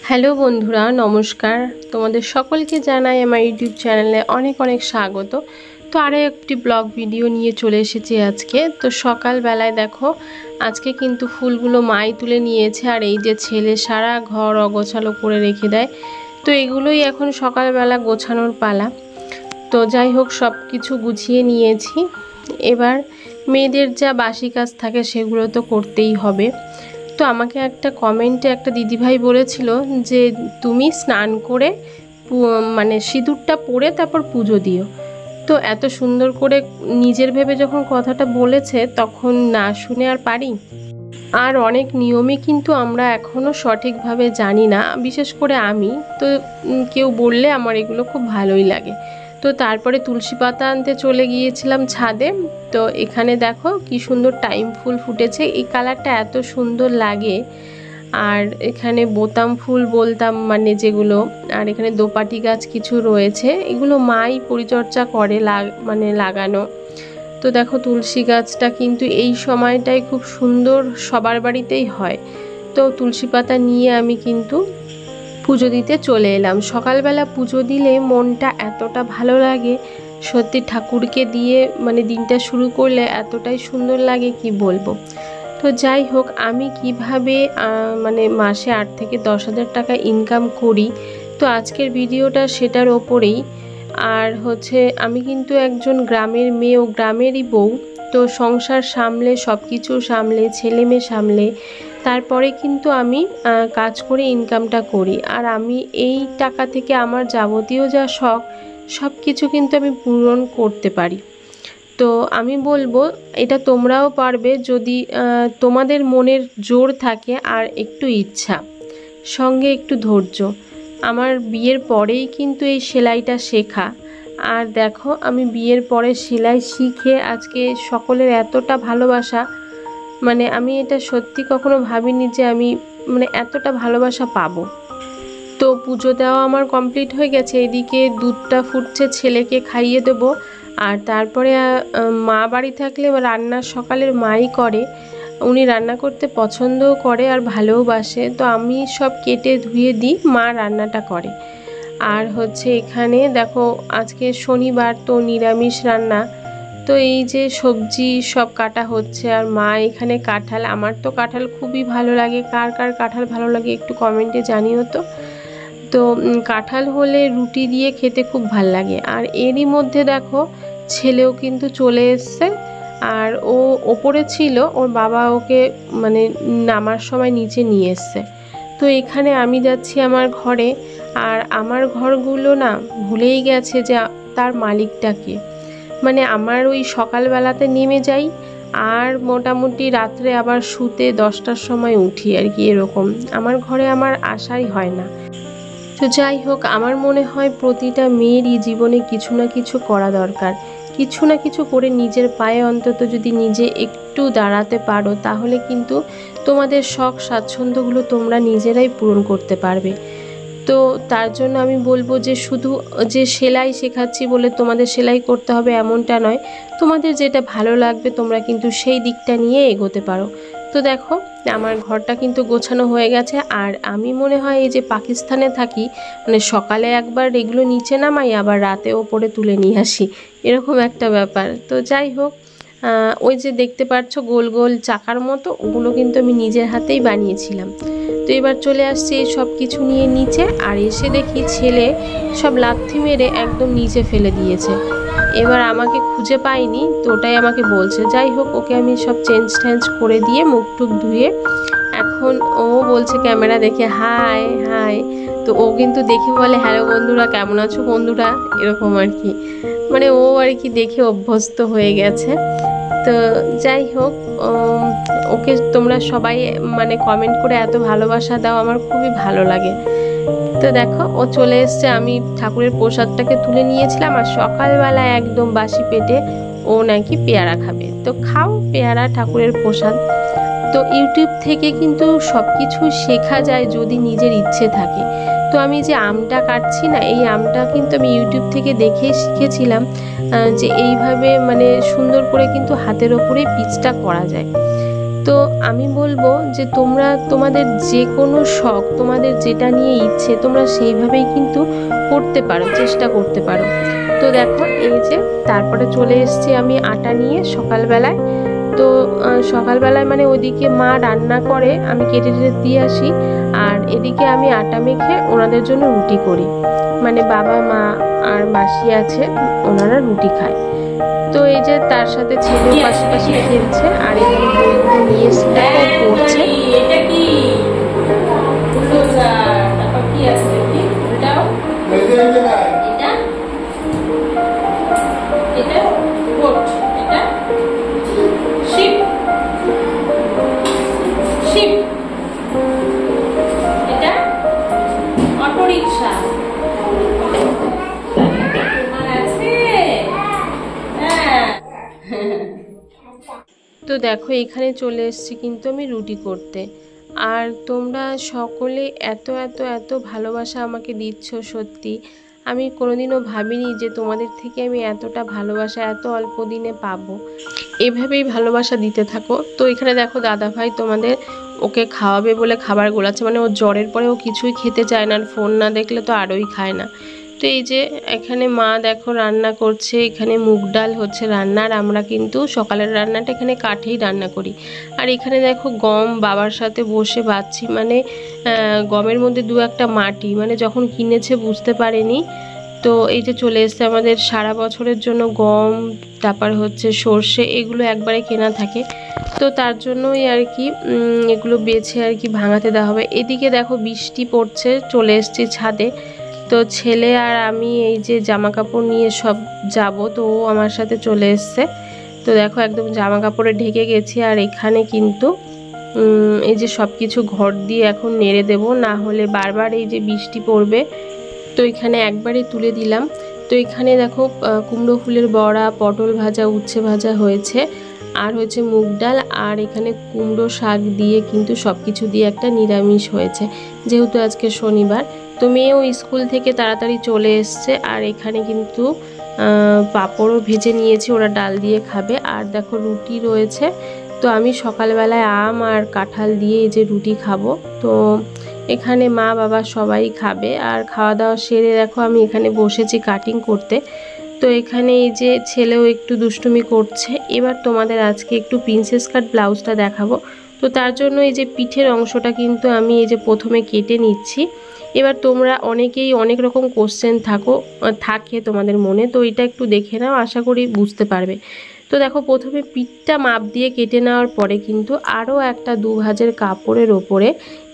Hello বন্ধুরা, নমস্কার। তোমাদের সকলকে জানাই আমার ইউটিউব চ্যানেলে অনেক অনেক স্বাগত। তো আরও একটি ব্লগ ভিডিও নিয়ে চলে এসেছি আজকে। তো সকালবেলায় দেখো, আজকে কিন্তু ফুলগুলো মাই তুলে নিয়েছে, আর এই যে ছেলে সারা ঘর অগোছালো করে রেখে দেয়। তো এগুলোই এখন সকালবেলা গোছানোর পালা। তো যাই হোক, সব কিছু গুছিয়ে নিয়েছি। এবার মেয়েদের যা বাসি কাজ থাকে সেগুলো তো করতেই হবে। তো আমাকে একটা কমেন্টে একটা দিদিভাই বলেছিল যে তুমি স্নান করে মানে সিঁদুরটা পরে তারপর পুজো দিও। তো এত সুন্দর করে নিজের ভেবে যখন কথাটা বলেছে, তখন না শুনে আর পারি। আর অনেক নিয়মই কিন্তু আমরা এখনও সঠিকভাবে জানি না, বিশেষ করে আমি তো। কেউ বললে আমার এগুলো খুব ভালোই লাগে। তো তারপরে তুলসী পাতা আনতে চলে গিয়েছিলাম ছাদে। তো এখানে দেখো কি সুন্দর টাইম ফুল ফুটেছে, এই কালারটা এত সুন্দর লাগে। আর এখানে বোতাম ফুল বলতাম মানে যেগুলো, আর এখানে দোপাটি গাছ কিছু রয়েছে, এগুলো মাই পরিচর্যা করে মানে লাগানো। তো দেখো তুলসী গাছটা কিন্তু এই সময়টায় খুব সুন্দর, সবার বাড়িতেই হয়। তো তুলসী পাতা নিয়ে আমি কিন্তু পুজো দিতে চলে এলাম। সকালবেলা পুজো দিলে মনটা এতটা ভালো লাগে, সত্যি ঠাকুরকে দিয়ে মানে দিনটা শুরু করলে এতটাই সুন্দর লাগে কি বলবো। তো যাই হোক, আমি কিভাবে মানে মাসে 8 থেকে 10,000 টাকা ইনকাম করি, তো আজকের ভিডিওটা সেটার ওপরেই। আর হচ্ছে আমি কিন্তু একজন গ্রামের মেয়ে ও গ্রামেরই বউ। তো সংসার সামলে, সব কিছু সামলে, ছেলে মেয়ে সামলে তারপরে কিন্তু আমি কাজ করে ইনকামটা করি। আর আমি এই টাকা থেকে আমার যাবতীয় যা শখ সব কিছু কিন্তু আমি পূরণ করতে পারি। তো আমি বলবো এটা তোমরাও পারবে, যদি তোমাদের মনের জোর থাকে আর একটু ইচ্ছা, সঙ্গে একটু ধৈর্য। আমার বিয়ের পরেই কিন্তু এই সেলাইটা শেখা। আর দেখো, আমি বিয়ের পরে সেলাই শিখে আজকে সকলের এতটা ভালোবাসা, মানে আমি এটা সত্যি কখনো ভাবিনি যে আমি মানে এতটা ভালোবাসা পাবো। তো পুজো দেওয়া আমার কমপ্লিট হয়ে গেছে, এদিকে দুধটা ফুটছে, ছেলেকে খাইয়ে দেবো। আর তারপরে মা বাড়ি থাকলে রান্না সকালের মাই করে, উনি রান্না করতে পছন্দও করে আর ভালোবাসে। তো আমি সব কেটে ধুয়ে দিই, মা রান্নাটা করে। আর হচ্ছে এখানে দেখো, আজকে শনিবার তো নিরামিষ রান্না। তো এই যে সবজি সব কাটা হচ্ছে, আর মা এখানে কাঁঠাল, আমার তো কাঁঠাল খুবই ভালো লাগে। কার কার কাঁঠাল ভালো লাগে একটু কমেন্টে জানিও তো। তো কাঁঠাল হলে রুটি দিয়ে খেতে খুব ভাল লাগে। আর এরই মধ্যে দেখো, ছেলেও কিন্তু চলে এসছে। আর ও ওপরে ছিল, ওর বাবা ওকে মানে নামার সময় নিচে নিয়ে এসছে। তো এখানে আমি যাচ্ছি আমার ঘরে। আর আমার ঘরগুলো না ভুলেই গেছে যে তার মালিকটাকে, মানে আমার ওই সকালবেলাতে নেমে যাই, আর মোটামুটি রাত্রে আবার শুতে 10টার সময় উঠি আর কি, এরকম আমার ঘরে আমার আশাই হয় না। তো যাই হোক, আমার মনে হয় প্রতিটা মেয়েরই জীবনে কিছু না কিছু করা দরকার। কিছু না কিছু করে নিজের পায়ে অন্তত যদি নিজে একটু দাঁড়াতে পারো, তাহলে কিন্তু তোমাদের শখ স্বাচ্ছন্দ্যগুলো তোমরা নিজেরাই পূরণ করতে পারবে। তো তার জন্য আমি বলবো যে শুধু যে সেলাই শেখাচ্ছি বলে তোমাদের সেলাই করতে হবে এমনটা নয়। তোমাদের যেটা ভালো লাগবে তোমরা কিন্তু সেই দিকটা নিয়ে এগোতে পারো। তো দেখো, আমার ঘরটা কিন্তু গোছানো হয়ে গেছে। আর আমি মনে হয় এই যে পাকিস্তানে থাকি, মানে সকালে একবার এগুলো নিচে নামাই, আবার রাতে ওপরে তুলে নিয়ে আসি, এরকম একটা ব্যাপার। তো যাই হোক, ওই যে দেখতে পাচ্ছ গোল গোল চাকার মতো, ওগুলো কিন্তু আমি নিজের হাতেই বানিয়েছিলাম। তো এবার চলে আসছে এই সব কিছু নিয়ে নিচে, আর এসে দেখি ছেলে সব লাথি মেরে একদম নিচে ফেলে দিয়েছে। এবার আমাকে খুঁজে পাইনি, তো ওটাই আমাকে বলছে। যাই হোক, ওকে আমি সব চেঞ্জ টেঞ্জ করে দিয়ে মুখ টুক ধুয়ে এখন ও বলছে ক্যামেরা দেখে হাই হাই। তো ও কিন্তু দেখে বলে হ্যালো বন্ধুরা, কেমন আছো বন্ধুরা, এরকম আর কি। মানে ও আর কি দেখে অভ্যস্ত হয়ে গেছে। তো যাই হোক, ওকে তোমরা সবাই মানে কমেন্ট করে এত ভালোবাসা দাও, আমার খুবই ভালো লাগে। তো দেখো, ও চলে এসছে। আমি ঠাকুরের প্রসাদটাকে তুলে নিয়েছিলাম, আর সকালবেলা একদম বাসি পেটে ও নাকি পেয়ারা খাবে। তো খাও পেয়ারা, ঠাকুরের প্রসাদ। তো ইউটিউব থেকে কিন্তু সব কিছু শেখা যায় যদি নিজের ইচ্ছে থাকে। তো আমি যে আমটা কাটছি না, এই আমটা কিন্তু আমি ইউটিউব থেকে দেখে শিখেছিলাম যে এইভাবে মানে সুন্দর করে কিন্তু হাতের ওপরে পিচটা করা যায়। তো তো আমি বলবো যে তোমরা তোমাদের যে কোনো শখ, তোমাদের যেটা নিয়ে ইচ্ছে তোমরা সেইভাবেই কিন্তু করতে পারো, চেষ্টা করতে পারো। তো দেখো এই যে তারপরে চলে এসেছি আমি আটা নিয়ে সকালবেলায়। তো সকালবেলায় মানে ওইদিকে মা রান্না করে, আমি কেটে দিয়ে আসি, আর এদিকে আমি আটা মেখে ওনাদের জন্য রুটি করি। মানে বাবা, মা আর মাসি আছে, ওনারা রুটি খায়। তো এই যে তার সাথে ছেলেও পাশাপাশি খেলছে, আর এখানে বইগুলো নিয়ে এসে পড়ছে। তো দেখো এখানে চলে এসেছি কিন্তু আমি রুটি করতে। আর তোমরা সকলে এত এত এত ভালোবাসা আমাকে দিচ্ছ, সত্যি আমি কোনোদিনও ভাবিনি যে তোমাদের থেকে আমি এতটা ভালোবাসা এত অল্প দিনে পাবো। এভাবেই ভালোবাসা দিতে থাকো। তো এখানে দেখো দাদাভাই তোমাদের ওকে খাওয়াবে বলে খাবার গোলাচ্ছে, মানে ও জ্বরের পরে ও কিছুই খেতে চায় না, আর ফোন না দেখলে তো আরোই খায় না। তো এই যে এখানে মা দেখো রান্না করছে, এখানে মুগ ডাল হচ্ছে রান্নার। আমরা কিন্তু সকালের রান্নাটা এখানে কাঠেই রান্না করি। আর এখানে দেখো গম বাবার সাথে বসে বাচ্ছি, মানে গমের মধ্যে দু একটা মাটি, মানে যখন কিনেছে বুঝতে পারেনি। তো এই যে চলে এসছে আমাদের সারা বছরের জন্য গম, তারপর হচ্ছে সর্ষে, এগুলো একবারে কেনা থাকে। তো তার জন্যই আর কি এগুলো বেছে আর কি ভাঙাতে দেওয়া হবে। এদিকে দেখো বৃষ্টি পড়ছে, চলে এসছি ছাদে। তো ছেলে আর আমি এই যে জামা কাপড় নিয়ে সব যাব, তো ও আমার সাথে চলে এসছে। তো দেখো একদম জামা কাপড়ে ঢেকে গেছি। আর এখানে কিন্তু এই যে সব কিছু ঘর দিয়ে এখন নেড়ে দেব, না হলে বারবার এই যে বৃষ্টি পড়বে। তো এখানে একবারে তুলে দিলাম। তো এখানে দেখো কুমড়ো ফুলের বড়া, পটল ভাজা, উচ্ছে ভাজা হয়েছে, আর হয়েছে মুগ ডাল, আর এখানে কুমড়ো শাক দিয়ে কিন্তু সব কিছু দিয়ে একটা নিরামিষ হয়েছে, যেহেতু আজকে শনিবার। তো মেয়েও স্কুল থেকে তাড়াতাড়ি চলে এসছে। আর এখানে কিন্তু পাঁপড়ও ভেজে নিয়েছি, ওরা ডাল দিয়ে খাবে। আর দেখো রুটি রয়েছে। তো আমি সকালবেলায় আম আর কাঁঠাল দিয়ে এই যে রুটি খাবো। তো এখানে মা বাবা সবাই খাবে। আর খাওয়া দাওয়া সেরে দেখো আমি এখানে বসেছি কাটিং করতে। তো এখানে এই যে ছেলেও একটু দুষ্টুমি করছে। এবার তোমাদের আজকে একটু প্রিন্সেস কাট ব্লাউজটা দেখাবো। তো তার জন্য এই যে পিঠের অংশটা কিন্তু আমি এই যে প্রথমে কেটে নিচ্ছি। এবার তোমরা অনেকেই অনেক রকম কোশ্চেন থাকে তোমাদের মনে, তো এটা একটু দেখে নাও, আশা করি বুঝতে পারবে। তো দেখো প্রথমে পিঠটা মাপ দিয়ে কেটে নেওয়ার পরে কিন্তু আরও একটা 2 ভাঁজের কাপড়ের ওপরে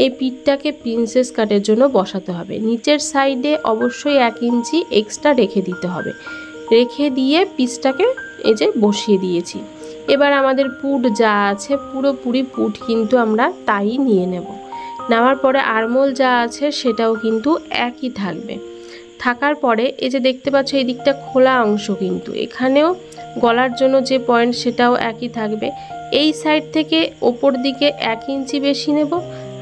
এই পিঠটাকে প্রিন্সেস কাটের জন্য বসাতে হবে। নিচের সাইডে অবশ্যই 1 ইঞ্চি এক্সট্রা রেখে দিতে হবে। রেখে দিয়ে পিসটাকে এই যে বসিয়ে দিয়েছি। এবার আমাদের পুট যা আছে পুরোপুরি পুট কিন্তু আমরা তাই নিয়ে নেব। নেওয়ার পরে আরমোল যা আছে সেটাও কিন্তু একই থাকবে। থাকার পরে এই যে দেখতে পাচ্ছ এই দিকটা খোলা অংশ, কিন্তু এখানেও গলার জন্য যে পয়েন্ট সেটাও একই থাকবে। এই সাইড থেকে ওপর দিকে 1 ইঞ্চি বেশি নেব,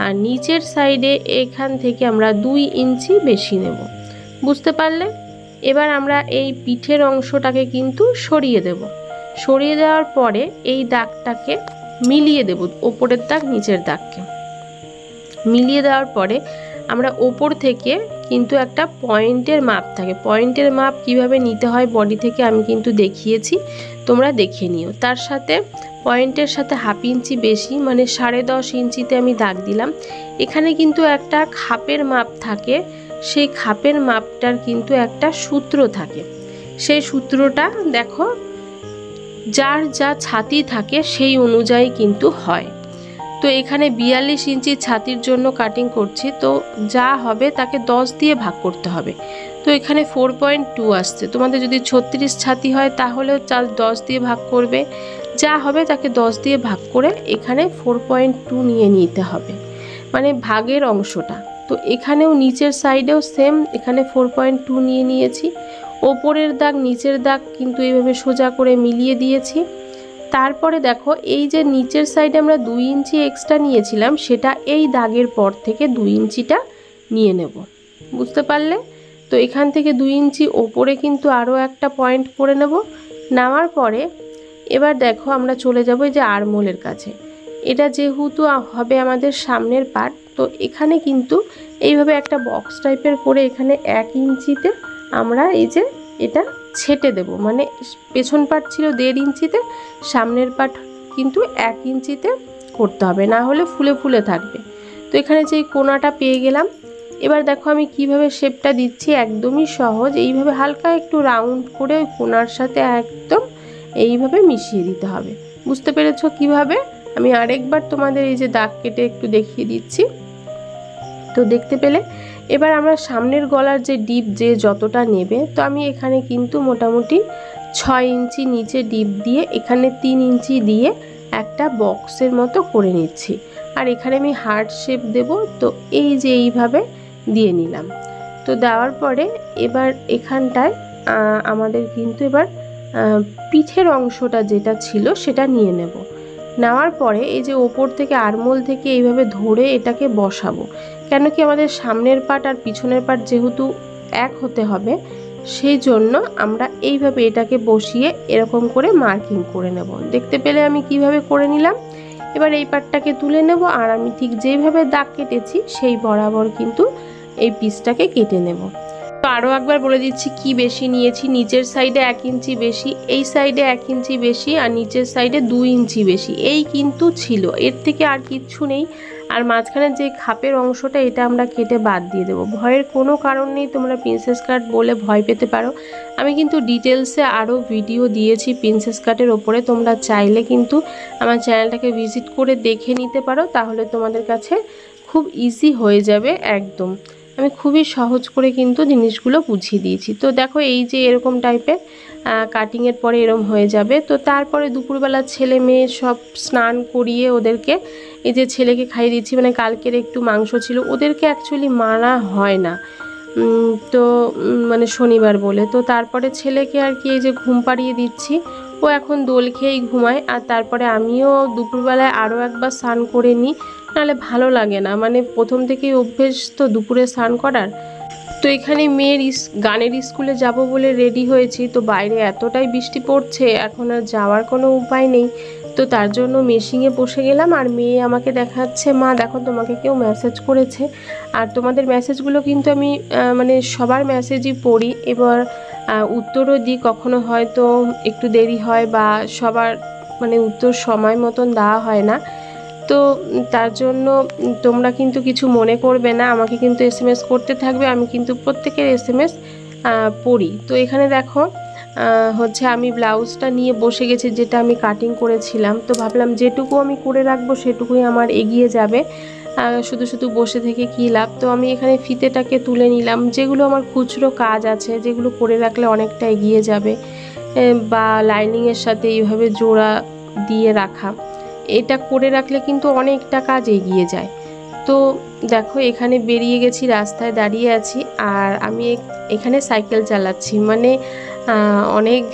আর নিচের সাইডে এখান থেকে আমরা 2 ইঞ্চি বেশি নেব। বুঝতে পারলে? এবার আমরা এই পিঠের অংশটাকে কিন্তু সরিয়ে দেব। সরিয়ে দেওয়ার পরে এই দাগটাকে মিলিয়ে দেব, ওপরের দাগ নিচের দাগকে মিলিয়ে দেওয়ার পরে আমরা ওপর থেকে কিন্তু একটা পয়েন্টের মাপ থাকে। পয়েন্টের মাপ কিভাবে নিতে হয় বডি থেকে আমি কিন্তু দেখিয়েছি, তোমরা দেখে নিও। তার সাথে পয়েন্টের সাথে 1/2 ইঞ্চি বেশি, মানে 10.5 ইঞ্চিতে আমি দাগ দিলাম। এখানে কিন্তু একটা খাপের মাপ থাকে, সেই খাপের মাপটার কিন্তু একটা সূত্র থাকে। সেই সূত্রটা দেখো যার যা ছাতি থাকে সেই অনুযায়ী কিন্তু হয়। তো এখানে 42 ইঞ্চি ছাতির জন্য কাটিং করছি, তো যা হবে তাকে 10 দিয়ে ভাগ করতে হবে। তো এখানে 4.2 আসছে। তোমাদের যদি 36 ছাতি হয় তাহলেও 10 দিয়ে ভাগ করবে, যা হবে তাকে 10 দিয়ে ভাগ করে এখানে 4.2 নিয়ে নিতে হবে, মানে ভাগের অংশটা। তো এখানেও নিচের সাইডেও সেম, এখানে 4.2 নিয়ে নিয়েছি। ওপরের দাগ নিচের দাগ কিন্তু এইভাবে সোজা করে মিলিয়ে দিয়েছি। তারপরে দেখো এই যে নিচের সাইডে আমরা 2 ইঞ্চি এক্সট্রা নিয়েছিলাম, সেটা এই দাগের পর থেকে 2 ইঞ্চিটা নিয়ে নেব। বুঝতে পারলে? তো এখান থেকে 2 ইঞ্চি ওপরে কিন্তু আরও একটা পয়েন্ট করে নেব। নেওয়ার পরে এবার দেখো আমরা চলে যাব এই যে আরমোলের কাছে। এটা যেহেতু হবে আমাদের সামনের পার্ট, তো এখানে কিন্তু এইভাবে একটা বক্স টাইপের করে এখানে 1 ইঞ্চিতে আমরা এই যে এটা ছেটে দেব। মানে পেছন পার্ট ছিল 1.5 ইঞ্চিতে, সামনের পার্ট কিন্তু 1 ইঞ্চিতে করতে হবে, না হলে ফুলে ফুলে থাকবে। তো এখানে যে কোণাটা পেয়ে গেলাম। এবার দেখো আমি কিভাবে শেপটা দিচ্ছি, একদমই সহজ। এইভাবে হালকা একটু রাউন্ড করে ওই কোণার সাথে একদম এইভাবে মিশিয়ে দিতে হবে। বুঝতে পেরেছো কিভাবে? আমি আরেকবার তোমাদের এই যে দাগ কেটে একটু দেখিয়ে দিচ্ছি। তো দেখতে পেলে? এবার আমরা সামনের গলার যে ডিপ যে যতটা নেবে, তো আমি এখানে কিন্তু মোটামুটি 6 ইঞ্চি নিচে ডিপ দিয়ে এখানে 3 ইঞ্চি দিয়ে একটা বক্সের মতো করে নিচ্ছি। আর এখানে আমি হার্ট শেপ দেব। তো এই যে এইভাবে দিয়ে নিলাম। তো দেওয়ার পরে এবার এখানটায় আমাদের কিন্তু এবার পিঠের অংশটা যেটা ছিল সেটা নিয়ে নেব। নেওয়ার পরে এই যে ওপর থেকে আরমোল থেকে এইভাবে ধরে এটাকে বসাবো। কেন কি আমাদের সামনের পার্ট আর পিছনের পার্ট যেহেতু এক হতে হবে, সেই জন্য আমরা এইভাবে এটাকে বসিয়ে এরকম করে মার্কিং করে নেব। দেখতে পেলে আমি কিভাবে করে নিলাম। এবার এই পার্টটাকে তুলে নেব, আর আমি ঠিক যেভাবে দাগ কেটেছি সেই বরাবর কিন্তু এই পিসটাকে কেটে নেব। তো আরও একবার বলে দিচ্ছি কি বেশি নিয়েছি। নিচের সাইডে 1 ইঞ্চি বেশি, এই সাইডে 1 ইঞ্চি বেশি, আর নিচের সাইডে 2 ইঞ্চি বেশি, এই কিন্তু ছিল, এর থেকে আর কিচ্ছু নেই। আর মাঝখানে যে খাপের অংশটা এটা আমরা কেটে বাদ দিয়ে দেবো। ভয়ের কোনো কারণ নেই, তোমরা প্রিন্সেস কাট বলে ভয় পেতে পারো। আমি কিন্তু ডিটেলসে আরও ভিডিও দিয়েছি প্রিন্সেস কাটের ওপরে, তোমরা চাইলে কিন্তু আমার চ্যানেলটাকে ভিজিট করে দেখে নিতে পারো, তাহলে তোমাদের কাছে খুব ইজি হয়ে যাবে। একদম আমি খুবই সহজ করে কিন্তু জিনিসগুলো বুঝিয়ে দিয়েছি। তো দেখো এই যে এরকম টাইপের কাটিংয়ের পরে এরকম হয়ে যাবে। তো তারপরে দুপুরবেলা ছেলে মেয়ে সব স্নান করিয়ে ওদেরকে এই যে ছেলেকে খাইয়ে দিচ্ছি। মানে কালকের একটু মাংস ছিল, ওদেরকে অ্যাকচুয়ালি মানা হয় না, তো মানে শনিবার বলে। তো তারপরে ছেলেকে আর কি এই যে ঘুম পাড়িয়ে দিচ্ছি, ও এখন দোল খেয়েই ঘুমায়। আর তারপরে আমিও দুপুরবেলায় আরও একবার স্নান করে নিই, নাহলে ভালো লাগে না। মানে প্রথম থেকেই অভ্যেস তো দুপুরে স্নান করার। তো এখানে মেয়ের গানের স্কুলে যাব বলে রেডি হয়েছি। তো বাইরে এতটাই বৃষ্টি পড়ছে, এখন আর যাওয়ার কোনো উপায় নেই। তো তার জন্য মেশিনে বসে গেলাম। আর মেয়ে আমাকে দেখাচ্ছে, মা দেখো তোমাকে কেউ মেসেজ করেছে। আর তোমাদের মেসেজগুলো কিন্তু আমি মানে সবার মেসেজই পড়ি, এবার উত্তরও দিই। কখনো হয়তো একটু দেরি হয় বা সবার মানে উত্তর সময় মতন দেওয়া হয় না। তো তার জন্য তোমরা কিন্তু কিছু মনে করবে না, আমাকে কিন্তু SMS করতে থাকবে, আমি কিন্তু প্রত্যেকের SMS পড়ি। তো এখানে দেখো হচ্ছে আমি ব্লাউজটা নিয়ে বসে গেছি, যেটা আমি কাটিং করেছিলাম। তো ভাবলাম যেটুকু আমি করে রাখবো সেটুকুই আমার এগিয়ে যাবে, শুধু শুধু বসে থেকে কী লাভ। তো আমি এখানে ফিতেটাকে তুলে নিলাম, যেগুলো আমার খুচরো কাজ আছে, যেগুলো করে রাখলে অনেকটা এগিয়ে যাবে, বা লাইনিংয়ের সাথে এইভাবে জোড়া দিয়ে রাখা, এটা করে রাখলে কিন্তু অনেকটা কাজ এগিয়ে যায়। তো দেখো এখানে বেরিয়ে গেছি, রাস্তায় দাঁড়িয়ে আছি, আর আমি এখানে সাইকেল চালাচ্ছি। মানে অনেক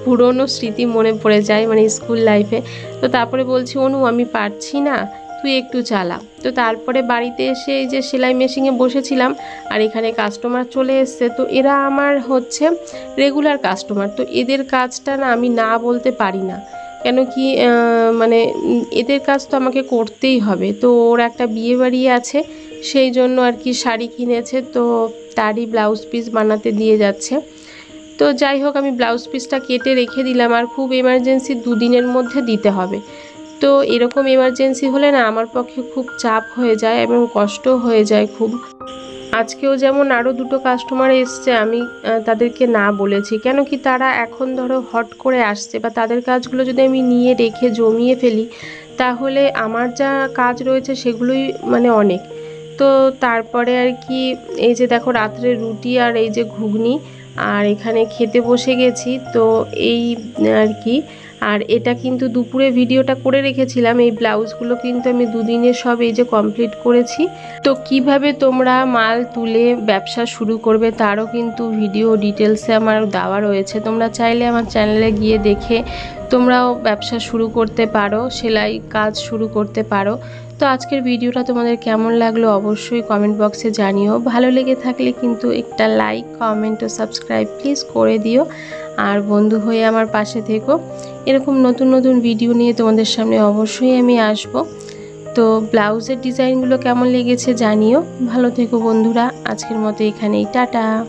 পুরনো স্মৃতি মনে পড়ে যায়, মানে স্কুল লাইফে। তো তারপরে বলছি, অনু আমি পারছি না, তুই একটু চালা। তো তারপরে বাড়িতে এসে এই যে সেলাই মেশিনে বসেছিলাম, আর এখানে কাস্টমার চলে এসছে। তো এরা আমার হচ্ছে রেগুলার কাস্টমার। তো এদের কাজটা না আমি না বলতে পারি না, কেন কি মানে এদের কাজ তো আমাকে করতেই হবে। তো ওর একটা বিয়ে বাড়ি আছে, সেই জন্য আর কি শাড়ি কিনেছে, তো তারই ব্লাউজ পিস বানাতে দিয়ে যাচ্ছে। তো যাই হোক আমি ব্লাউজ পিসটা কেটে রেখে দিলাম, আর খুব এমার্জেন্সি 2 দিনের মধ্যে দিতে হবে। তো এরকম এমার্জেন্সি হলে না আমার পক্ষে খুব চাপ হয়ে যায় এবং কষ্ট হয়ে যায় খুব। আজকেও যেমন আরও 2টো কাস্টমার এসছে, আমি তাদেরকে না বলেছি, কেন কি তারা এখন ধরো হট করে আসছে, বা তাদের কাজগুলো যদি আমি নিয়ে রেখে জমিয়ে ফেলি, তাহলে আমার যা কাজ রয়েছে সেগুলোই মানে অনেক। তো তারপরে আর কি এই যে দেখো রাত্রে রুটি আর এই যে ঘুগনি, আর এখানে খেতে বসে গেছি। তো এই আর কি, আর এটা কিন্তু দুপুরে ভিডিওটা করে রেখেছিলাম। এই ব্লাউজগুলো কিন্তু আমি 2 দিনে সব এই যে কমপ্লিট করেছি। তো কিভাবে তোমরা মাল তুলে ব্যবসা শুরু করবে তারও কিন্তু ভিডিও ডিটেলসে আমার দেওয়া রয়েছে, তোমরা চাইলে আমার চ্যানেলে গিয়ে দেখে তোমরাও ব্যবসা শুরু করতে পারো, সেলাই কাজ শুরু করতে পারো। তো আজকের ভিডিওটা তোমাদের কেমন লাগলো অবশ্যই কমেন্ট বক্সে জানিও। ভালো লেগে থাকলে কিন্তু একটা লাইক, কমেন্ট ও সাবস্ক্রাইব প্লিজ করে দিও। আর বন্ধু হয়ে আমার পাশে থেকো। এরকম নতুন নতুন ভিডিও নিয়ে তোমাদের সামনে অবশ্যই আমি আসব। তো ব্লাউজের ডিজাইনগুলো কেমন লেগেছে জানিও। ভালো থেকো বন্ধুরা, আজকের মতো এখানেই টাটা।